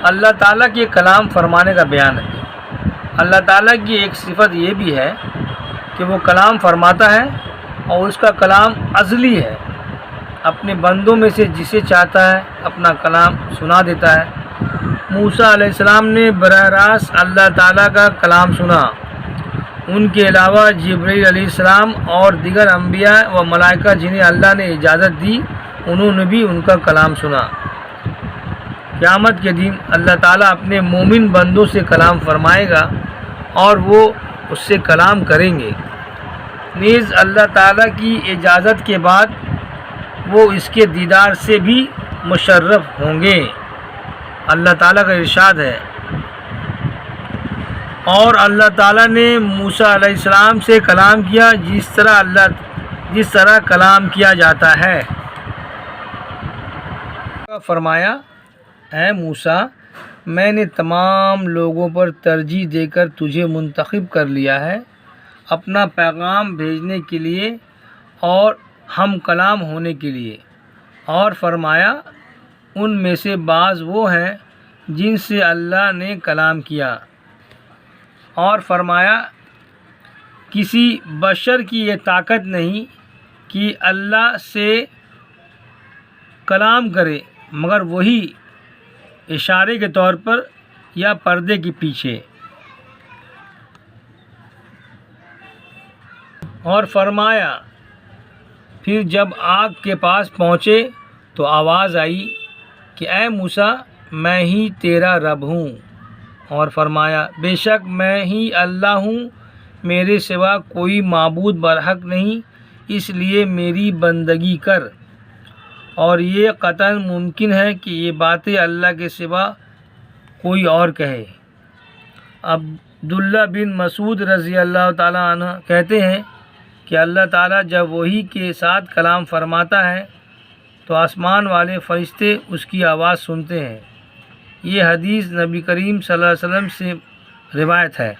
اللہ تعالیٰ کے کلام فرمانے کا بیان ہے۔ اللہ تعالیٰ کی ایک صفت یہ بھی ہے کہ وہ کلام فرماتا ہے اور اس کا کلام ازلی ہے، اپنے بندوں میں سے جسے چاہتا ہے اپنا کلام سنا دیتا ہے۔ موسیٰ علیہ السلام نے براہ راست اللہ تعالیٰ کا کلام سنا، ان کے علاوہ جبرائیل علیہ السلام اور دیگر انبیاء و ملائکہ جنہیں اللہ نے اجازت دی انہوں نے بھی ان کا کلام سنا۔ قیامت کے دن اللہ تعالیٰ اپنے مومن بندوں سے کلام فرمائے گا اور وہ اس سے کلام کریں گے، نیز اللہ تعالیٰ کی اجازت کے بعد وہ اس کے دیدار سے بھی مشرف ہوں گے۔ اللہ تعالیٰ کا ارشاد ہے، اور اللہ تعالیٰ نے موسیٰ علیہ السلام سے کلام کیا جس طرح کلام کیا جاتا ہے۔ فرمایا، اے موسیٰ، میں نے تمام لوگوں پر ترجیح دے کر تجھے منتخب کر لیا ہے اپنا پیغام بھیجنے کے لیے اور ہم کلام ہونے کے لیے، اور فرمایا ان میں سے بعض وہ ہیں جن سے اللہ نے کلام کیا، اور فرمایا کسی بشر کی یہ طاقت نہیں کہ اللہ سے کلام کرے مگر وہی اشارے کے طور پر یا پردے کے پیچھے۔ اور فرمایا پھر جب آگ کے پاس پہنچے تو آواز آئی کہ اے موسیٰ میں ہی تیرا رب ہوں، اور فرمایا بے شک میں ہی اللہ ہوں، میرے سوا کوئی معبود برحق نہیں، اس لیے میری بندگی کر۔ اور یہ قطعاً ممکن ہے کہ یہ باتیں اللہ کے سوا کوئی اور کہے۔ عبداللہ بن مسعود رضی اللہ تعالیٰ عنہ کہتے ہیں کہ اللہ تعالیٰ جب وحی کے ساتھ کلام فرماتا ہے تو آسمان والے فرشتے اس کی آواز سنتے ہیں۔ یہ حدیث نبی کریم صلی اللہ علیہ وسلم سے روایت ہے۔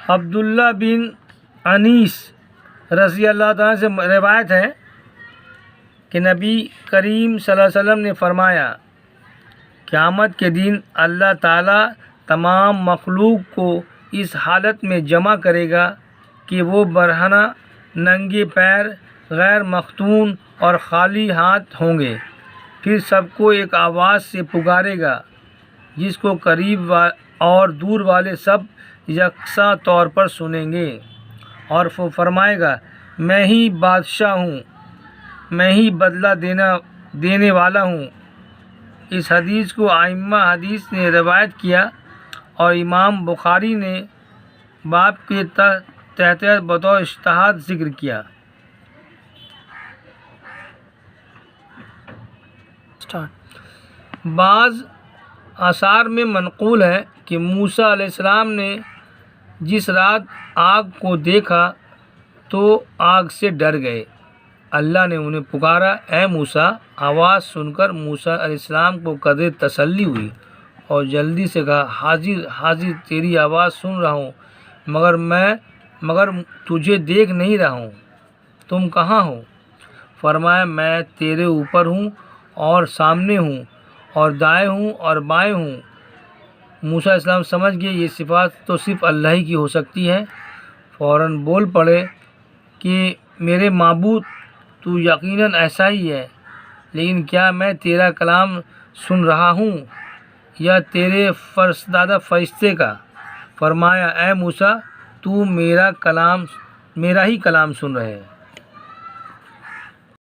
عبداللہ بن انیس رضی اللہ تعالیٰ سے روایت ہے کہ نبی کریم صلی اللہ علیہ وسلم نے فرمایا، قیامت کے دن اللہ تعالیٰ تمام مخلوق کو اس حالت میں جمع کرے گا کہ وہ برہنہ، ننگے پیر، غیر مختون اور خالی ہاتھ ہوں گے۔ پھر سب کو ایک آواز سے پکارے گا جس کو قریب اور دور والے سب یکساں طور پر سنیں گے، اور وہ فرمائے گا میں ہی بادشاہ ہوں، میں ہی بدلہ دینے والا ہوں۔ اس حدیث کو ائمہ حدیث نے روایت کیا اور امام بخاری نے باب کے تحت بطور اجتہاد ذکر کیا۔ بعض آثار میں منقول ہے کہ موسیٰ علیہ السلام نے جس رات آگ کو دیکھا تو آگ سے ڈر گئے۔ اللہ نے انہیں پکارا، اے موسیٰ۔ آواز سن کر موسیٰ علیہ السلام کو قدر تسلی ہوئی اور جلدی سے کہا، حاضر حاضر تیری آواز سن رہا ہوں مگر تجھے دیکھ نہیں رہا ہوں، تم کہاں ہو؟ فرمایا میں تیرے اوپر ہوں اور سامنے ہوں اور دائیں ہوں اور بائیں ہوں۔ موسیٰ علیہ السلام سمجھ گئے یہ صفات تو صرف اللہ ہی کی ہو سکتی ہے، فوراً بول پڑے کہ میرے معبود تو یقیناً ایسا ہی ہے، لیکن کیا میں تیرا کلام سن رہا ہوں یا تیرے فرستادہ فرشتے کا؟ فرمایا اے موسیٰ تو میرا ہی کلام سن رہے ہیں۔